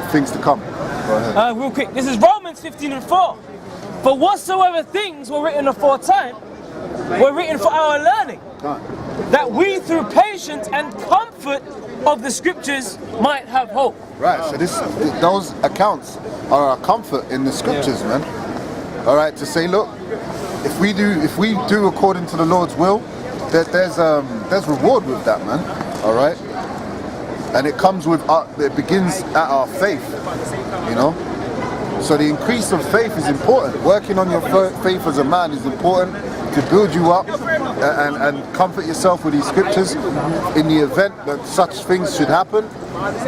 of things to come. Go ahead. Real quick, this is Romans 15:4. For whatsoever things were written aforetime were written for our learning, that we through patience and comfort of the scriptures might have hope. Right, so those accounts are a comfort in the scriptures, man. All right, to say, look, if we do according to the Lord's will, there's reward with that, man. All right, and it comes with it begins at our faith, you know. So the increase of faith is important. Working on your faith as a man is important to build you up and comfort yourself with these scriptures. In the event that such things should happen,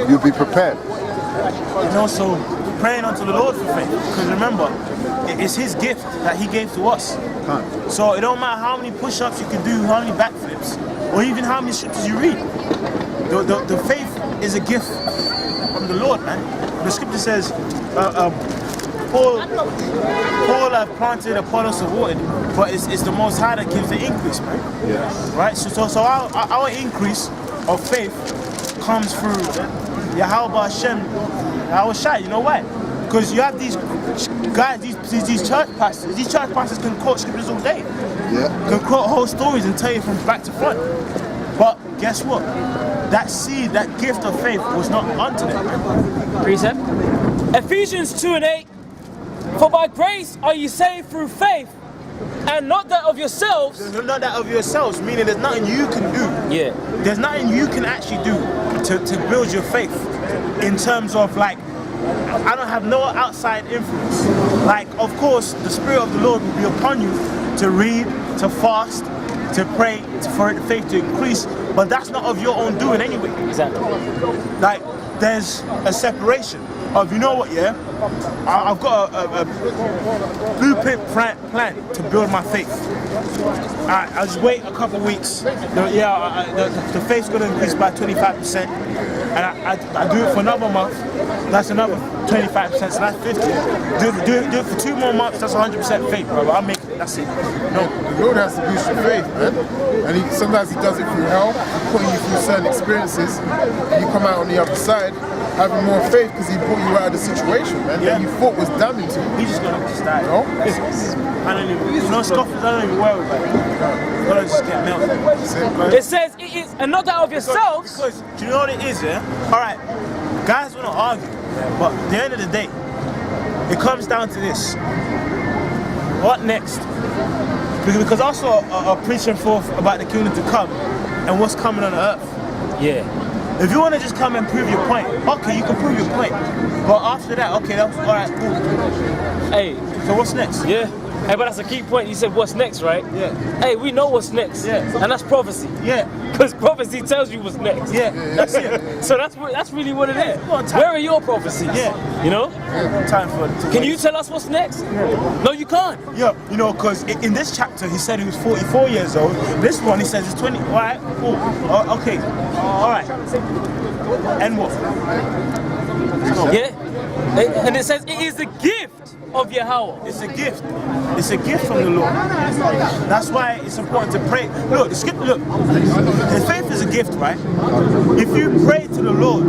you'll be prepared. And also praying unto the Lord for faith, because remember, it's His gift that He gave to us. So it don't matter how many push-ups you can do, how many backflips, or even how many scriptures you read. The faith is a gift from the Lord, man. The scripture says, Paul have planted, Apollos have watered, but it's the Most High that gives the increase, man. Yes. Right? So our increase of faith comes through Yahweh Hashem, Yahweh Shai. You know why? Because you have these guys, these church pastors. These church pastors can quote scriptures all day. Yeah. Can quote whole stories and tell you from back to front. But guess what? That seed, that gift of faith was not unto them. Precept. Ephesians 2:8. For by grace are you saved through faith, and not that of yourselves. Not that of yourselves, meaning there's nothing you can do. Yeah. There's nothing you can actually do to build your faith in terms of like, I don't have no outside influence. Like, of course, the Spirit of the Lord will be upon you to read, to fast, to pray, for faith to increase, but that's not of your own doing anyway. Exactly. Like, there's a separation of, you know what, yeah? I've got a blueprint plan to build my faith. I'll just wait a couple weeks. The faith's going to increase by 25%. And I do it for another month. That's another 25%, so that's 50. Do it for 2 more months, that's 100% faith, brother. I'll make it, that's it. No. The Lord has to boost your faith, man. And sometimes He does it through help, putting you through certain experiences. And you come out on the other side having more faith because He brought you out of the situation, man, that you thought was damning to you. He's just going to just die. No? I don't even, no scoffers, I don't even worry about it. I'm going to just get melted. It says it is, and not that of yourselves. Because, do you know what it is, yeah? Alright, guys want to argue, but at the end of the day, it comes down to this. What next? Because also are preaching forth about the kingdom to come and what's coming on earth. Yeah. If you want to just come and prove your point, okay, you can prove your point. But after that, okay, that's alright, cool. Hey. So what's next? Yeah. Hey, but that's a key point. You said what's next, right? Yeah. Hey, we know what's next. Yeah. And that's prophecy. Yeah. Because prophecy tells you what's next. Yeah. That's it. So that's really what it is. Where are your prophecies? Yeah. You know? Time for it. Can you tell us what's next? No, you can't. Yeah, you know, because in this chapter he said he was 44 years old. This one he says he's 20. All right, cool. Okay, all right. And what? Yeah. And it says it is the gift of Yahweh. It's a gift. It's a gift from the Lord. That's why it's important to pray. Look, the scripture. Look, the faith is a gift, right? If you pray to the Lord,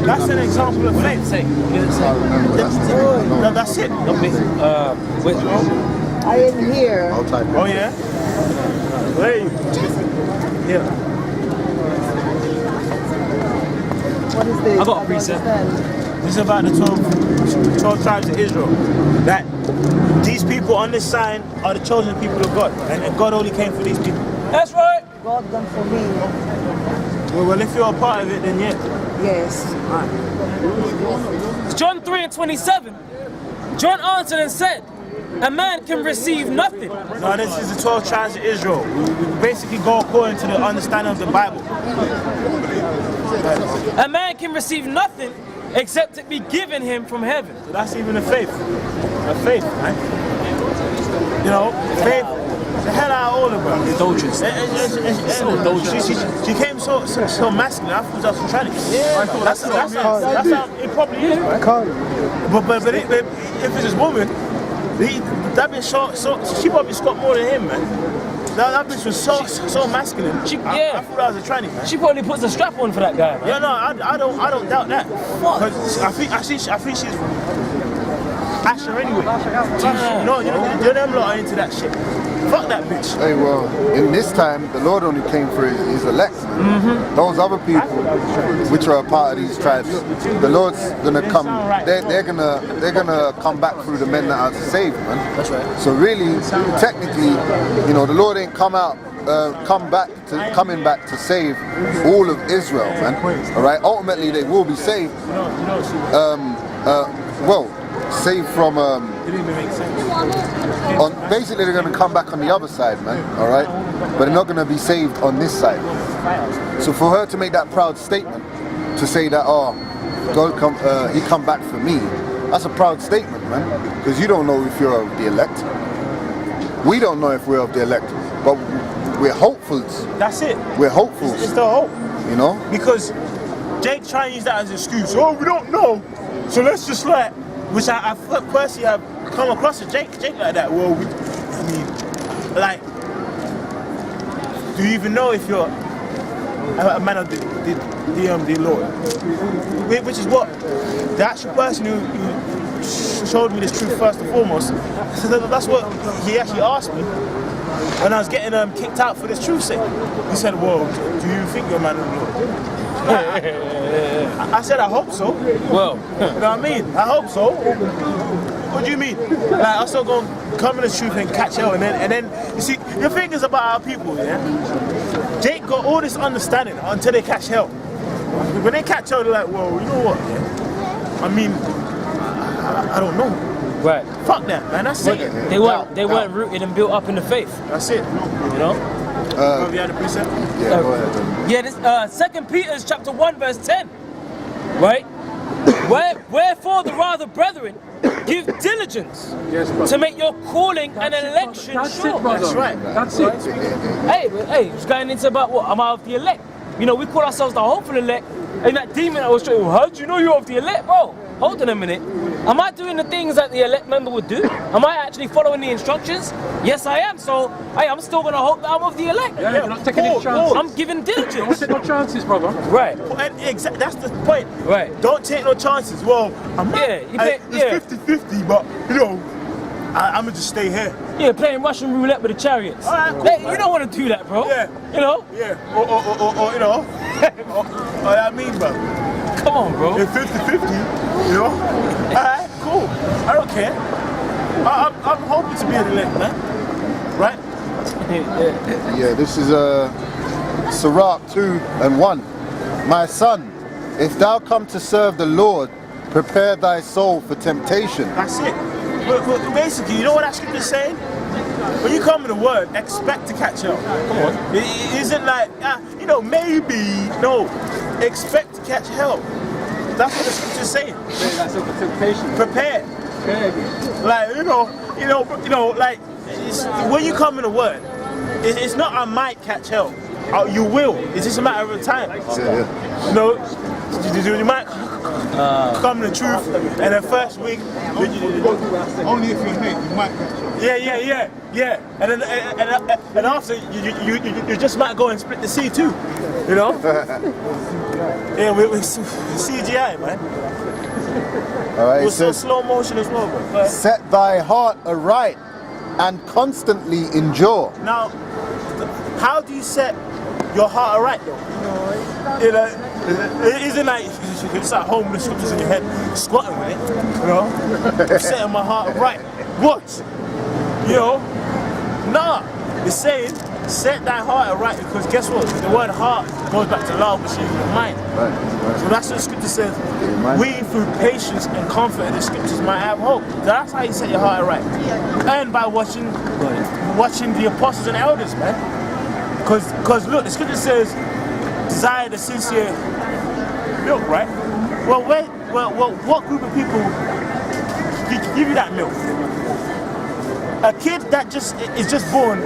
that's an example of faith. Say, what does it say? No, that's it. Wait. I am here. I'll type it. Oh yeah. Where are you? Yeah. What is this? I got a precept. This is about the 12 tribes of Israel. That these people on this sign are the chosen people of God. And God only came for these people. That's right. God done for me. Well, if you're a part of it, then yeah. Yes. John 3:27. John answered and said, a man can receive nothing. No, this is the 12 tribes of Israel. We basically go according to the understanding of the Bible. A man can receive nothing except it be given him from heaven. So that's even a faith. A faith, right? You know, faith. The hell out of order, bro. Indulgence. So indulgent. She came so masculine. I thought that was tragic. Yeah. That's how it probably is, right? But if it's his woman, that bitch so she probably scored more than him, man. That bitch was so masculine. She- I yeah. thought that was a tranny, man. She probably puts a strap on for that guy, man. Yeah, no, I don't doubt that. Because I think she's from Asher anyway. You know them lot are into that shit. Fuck that bitch. Hey, well, in this time, the Lord only came for his elect. Those other people, which are a part of these tribes, the Lord's gonna come. They're gonna come back through the men that are saved, man. That's right. So really, technically, you know, the Lord ain't coming back to save all of Israel, man. All right. Ultimately, they will be saved. Saved from. Basically, they're going to come back on the other side, man. All right, but they're not going to be saved on this side. So for her to make that proud statement, to say that, oh, God he come back for me, that's a proud statement, man. Because you don't know if you're of the elect. We don't know if we're of the elect, but we're hopeful. That's it. We're hopeful. It's the hope. You know? Because Jake trying to use that as an excuse. Oh, we don't know. So let's just which I personally have come across a Jake like that. Well, do you even know if you're a man of the Lord? Which is what the actual person who showed me this truth first and foremost. So that's what he actually asked me when I was getting kicked out for this truth sake. He said, "Well, do you think you're a man of the Lord?" I said, I hope so. Well, You know what I mean? I hope so. What do you mean? Like, I'm still going to come in the truth and catch hell, and then you see, the thing is about our people, yeah? Jake got all this understanding until they catch hell. When they catch hell, they're like, well, you know what, yeah? I mean, I don't know. right. Fuck that, man, that's it. They weren't rooted and built up in the faith. That's it. You know? Have you had a precept? Yeah, go ahead. Yeah, this 2 Peter chapter 1 verse 10. Right? Wherefore the rather, brethren, give diligence to make your calling and election sure. That's right. That's it. Hey, it's going into about what? Am I of the elect? You know, we call ourselves the hopeful elect, and that demon that was straight, well, how do you know you're of the elect, bro? Hold on a minute. Am I doing the things that the elect member would do? Am I actually following the instructions? Yes, I am. So, I'm still going to hope that I'm of the elect. Yeah, you're not taking any chances. I'm giving Don't diligence. take no chances, brother. Right. Exactly, that's the point. Right. Don't take no chances. Well, I'm not. Yeah, you pay- yeah. It's 50-50, but, you know, I'm going to just stay here. Yeah, playing Russian roulette with the chariots. Alright, cool. Hey, you don't want to do that, bro. Yeah. You know? Yeah, or you know, what I mean, bro. Come on, bro. If 50-50, you know, alright, cool. I don't care. I'm hoping to be an elect, man. Right? Yeah, this is Sirach 2:1. My son, if thou come to serve the Lord, prepare thy soul for temptation. That's it. But basically, you know what that scripture is saying? When you come to the word, expect to catch hell. Come on. It isn't like, you know, maybe. No. Expect to catch hell. That's what the scripture is saying. That's a temptation. Prepare. Like, you know, like, when you come in the word, it's not I might catch hell. You will. It's just a matter of time. Yeah. You know, you might come to the truth, and the first week, Only if you hate, you might catch it. yeah, and after you just might go and split the sea too, you know. Yeah, with CGI, man. All right. It It was so says, slow motion as well, bro. set thy heart aright and constantly endure. Now, how do you set your heart aright though? You know, it isn't like it's at home with the scriptures in your head, squatting with it. You know, setting my heart right. What? You know, nah. It's saying set thy heart aright, because guess what? The word heart goes back to love, which is the mind. So that's what the scripture says. We, through patience and comfort in the scriptures, might have hope. That's how you set your heart right. And by watching the apostles and elders, man. Because look, the scripture says, desire the sincere milk, right? Well, what group of people give you that milk? A kid that is just born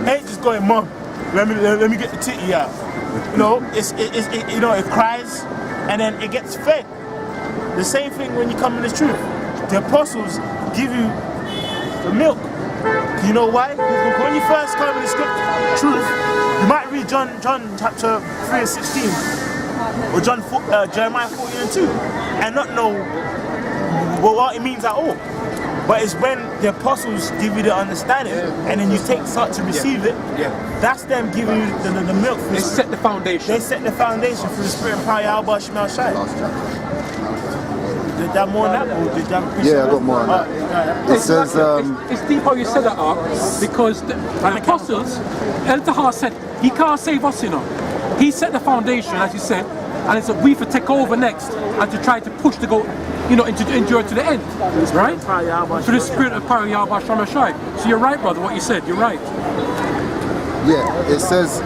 ain't just going, Mom, let me get the titty out. You know, it cries and then it gets fed. The same thing when you come in the truth. The apostles give you the milk. You know why? Because when you first come in the script, truth, you might read John chapter 3 and 16, or Jeremiah 14 and 2, and not know what it means at all. But it's when the apostles give you the understanding, and then you start to receive it. That's them giving you the milk. They set the foundation. They set the foundation for the spirit and power of Yahweh Shemel Shai. Did that more on that? Or did that Yeah, I got more on that. It says, It's deep how you said that, Ark, because the apostles, El Tahar said, he can't save us, you know. He set the foundation, as you said, and it's we to take over next and to try to push to go, you know, and to endure to the end, right? Through the spirit of power of Yahweh Shemel Shai. So you're right, brother, what you said, you're right. yeah, it says,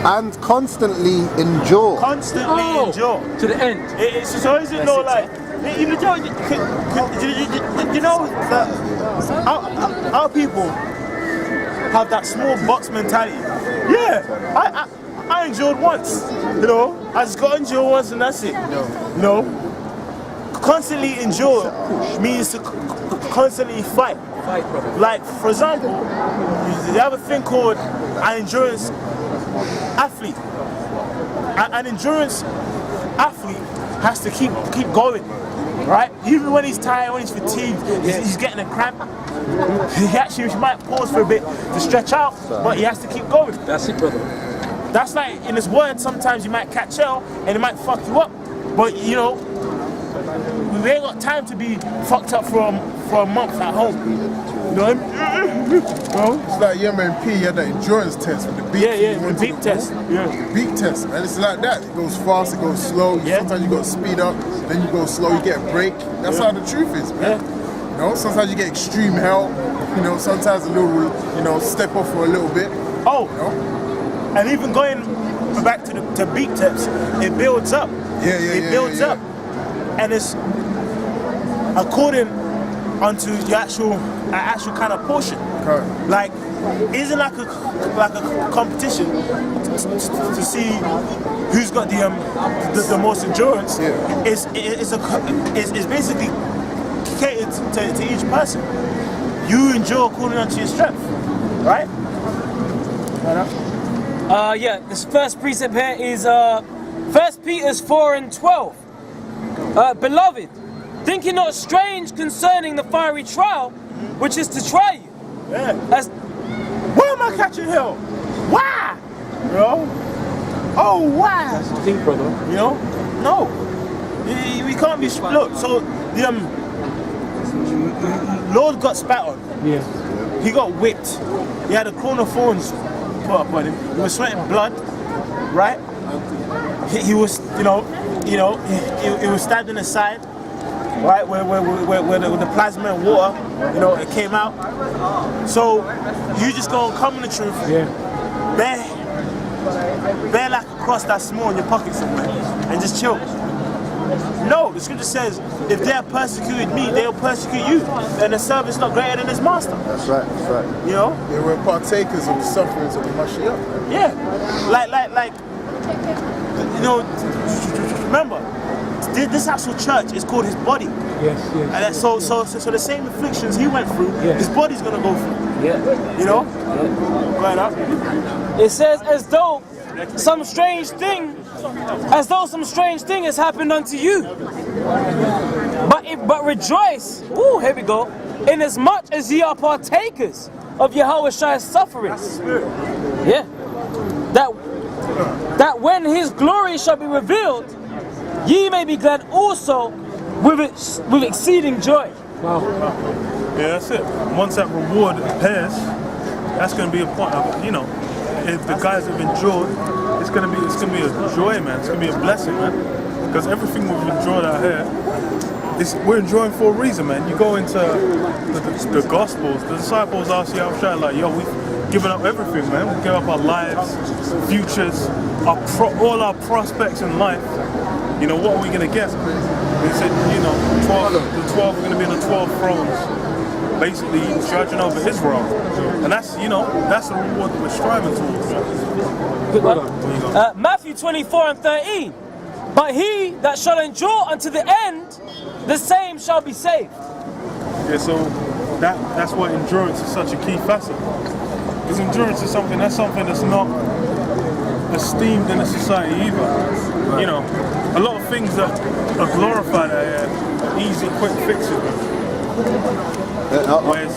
and constantly endure. Constantly endure. To the end. So is it no like, you know that our people have that small box mentality. Yeah, I endured once, you know. I just got injured once and that's it. No. Constantly endure means to constantly fight. Like, for example, you have a thing called an endurance athlete. An endurance athlete has to keep going, right? Even when he's tired, when he's fatigued, he's getting a cramp. He might pause for a bit to stretch out, but he has to keep going. That's it, brother. That's like in his word. Sometimes you might catch hell and it might fuck you up, but you know, we ain't got time to be fucked up for a month at home. You know what I mean? It's like MMP, you had that endurance test with the beat. The beat test. The beat test, man. It's like that. It goes fast, it goes slow. Sometimes you got to speed up, then you go slow, you get a break. That's how the truth is, man. You know, sometimes you get extreme help. You know, sometimes a little, you know, step off for a little bit. Oh, you know? And even going back to the beat tests, it builds up. It builds up, and it's according unto the actual kind of portion. Correct. Like, isn't like a competition to see who's got the most endurance. It's basically catered to each person. You endure according unto your strength, right? This first precept here is 1 Peter 4 and 12. Beloved, think it not strange concerning the fiery trial, which is to try you. Why am I catching hell? Why? You know? Oh, why? That's the thing, brother. You know? No. We can't be. Look, so the Lord got spat on. Yeah. He got whipped. He had a crown of thorns put up on him. He was sweating blood, right? He was, he was stabbed in the side, right? Where the plasma and water, you know, it came out. So you just gonna come in the truth. Bear like a cross that's small in your pocket somewhere, and just chill. No, the scripture says, if they have persecuted me, they'll persecute you. And the servant's not greater than his master. That's right, that's right. You know? Yeah, we're partakers of the sufferings of the Mashiach. Yeah. Like, you know, remember, this actual church is called his body. Yes. And so the same afflictions he went through, his body's gonna go through. You know? Right up. It says as though some strange thing has happened unto you. But rejoice, here we go, inasmuch as ye are partakers of Yahweh Shai's sufferings. Yeah. That when his glory shall be revealed, ye may be glad also with exceeding joy. Wow. Yeah, that's it. Once that reward appears, that's going to be a point of, you know, if the guys have endured, it's going to be a joy, man. It's going to be a blessing, man. Because everything we've enjoyed out here, we're enjoying for a reason, man. You go into the Gospels, the disciples ask you, like, yo, we've given up everything, man. We give up our lives, futures, all our prospects in life. You know, what are we going to get? They said, you know, the 12 are going to be in the 12 thrones, basically judging over Israel. And that's, you know, that's the reward that we're striving towards. Good one. Matthew 24 and 13. But he that shall endure unto the end, the same shall be saved. Yeah, so that's why endurance is such a key facet. Because endurance is something that's not esteemed in a society either. You know, a lot of things that are glorified are easy, quick fixes. Whereas,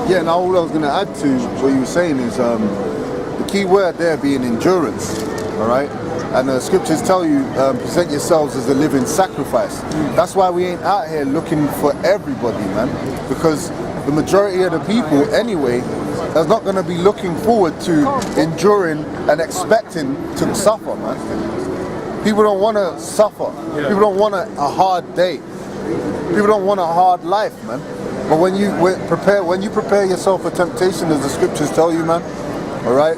yeah, now all I was going to add to what you were saying is the key word there being endurance, all right? And the scriptures tell you, present yourselves as a living sacrifice. That's why we ain't out here looking for everybody, man. Because the majority of the people, anyway, is not going to be looking forward to enduring and expecting to suffer, man. People don't want to suffer. People don't want a hard day. People don't want a hard life, man. But when you prepare yourself for temptation, as the scriptures tell you, man, all right.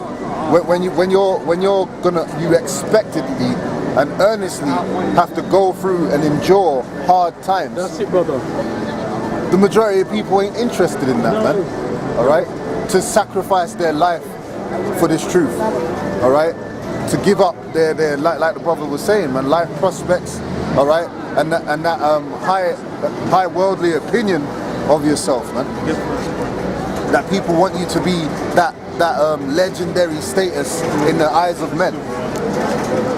When you expectedly and earnestly have to go through and endure hard times. That's it, brother. The majority of people ain't interested in that, man. All right, to sacrifice their life for this truth. All right, to give up their like the brother was saying, man, life prospects. All right, and that high worldly opinion of yourself, man. That people want you to be that legendary status in the eyes of men.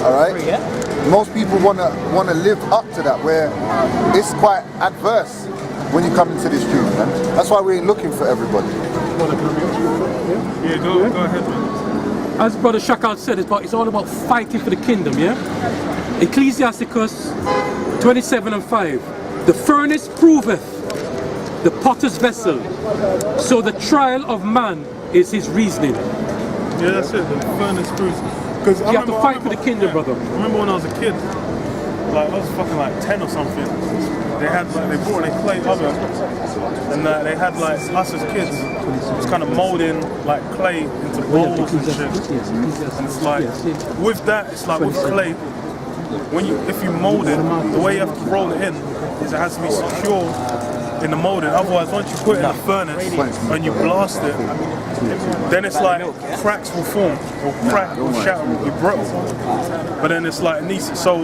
All right. Most people wanna live up to that, where it's quite adverse when you come into this truth, man. That's why we ain't looking for everybody. yeah, go ahead, man. As Brother Shakal said, it's all about fighting for the kingdom, yeah? Ecclesiasticus 27:5. The furnace proveth the potter's vessel, so the trial of man is his reasoning. Yeah, that's it. The furnace proves. Because You have to fight for the kingdom, brother. I remember when I was a kid, like I was fucking like 10 or something. They brought in a clay oven, and they had like us as kids, just kind of molding like clay into bowls and shit. And it's like with that, it's like with clay. If you mold it, the way you have to roll it in is it has to be secure in the molding. Otherwise, once you put it in the furnace and you blast it, then it's like cracks will form, or crack, or shatter, will be brittle. But then it's like so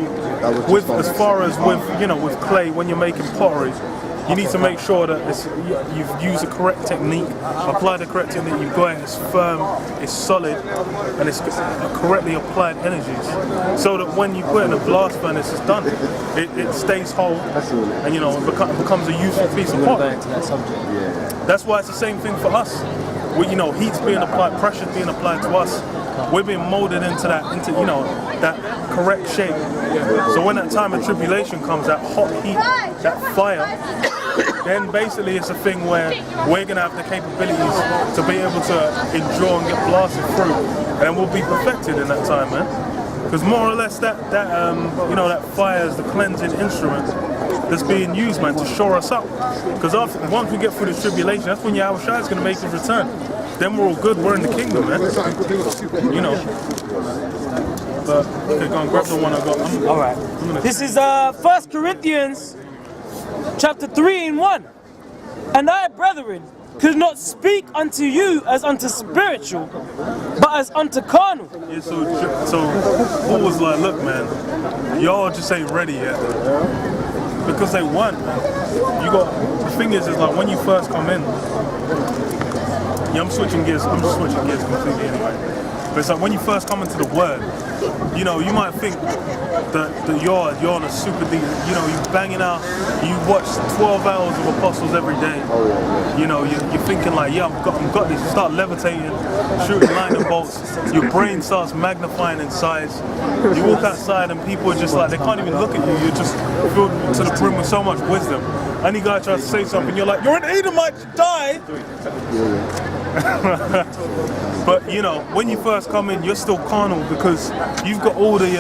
with as far as with clay, when you're making pottery, you need to make sure that you've used the correct technique, applied the correct technique, you've got it, it's firm, it's solid, and it's correctly applied energies. So that when you put it in a blast furnace, it's done. It stays whole, and it becomes a useful piece of pottery. That's why it's the same thing for us. Heat's being applied, pressure's being applied to us. We're being molded into that correct shape. So when that time of tribulation comes, that hot heat, that fire, then basically it's a thing where we're gonna have the capabilities to be able to endure and get blasted through, and then we'll be perfected in that time, man. Because more or less that fire is the cleansing instrument that's being used, man, to shore us up. Because once we get through the tribulation, that's when Yahweh Shai is going to make his return. Then we're all good, we're in the kingdom, man. But, okay, go and grab the one I got. All right. This is 1 Corinthians chapter 3:1. And I, brethren, could not speak unto you as unto spiritual, but as unto carnal. Yeah, so Paul was like, look, man, y'all just ain't ready yet. Because they weren't, man. The thing is like when you first come in, I'm switching gears completely anyway. But it's like when you first come into the word, you might think that you're on a super deep, you're banging out, you watch 12 hours of Apostles every day. You're thinking like, yeah, I've got this. You start levitating, shooting lightning bolts, your brain starts magnifying in size. You walk outside and people are just like, they can't even look at you, you're just filled to the brim with so much wisdom. Any guy tries to say something, you're like, you're an Edomite, die! But when you first come in, you're still carnal because you've got all the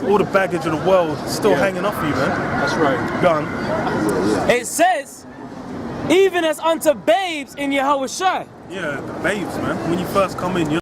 all the baggage of the world still hanging off you, man. That's right. Go on. It says, even as unto babes in Yahweh Shai. Yeah, the babes, man. When you first come in, you're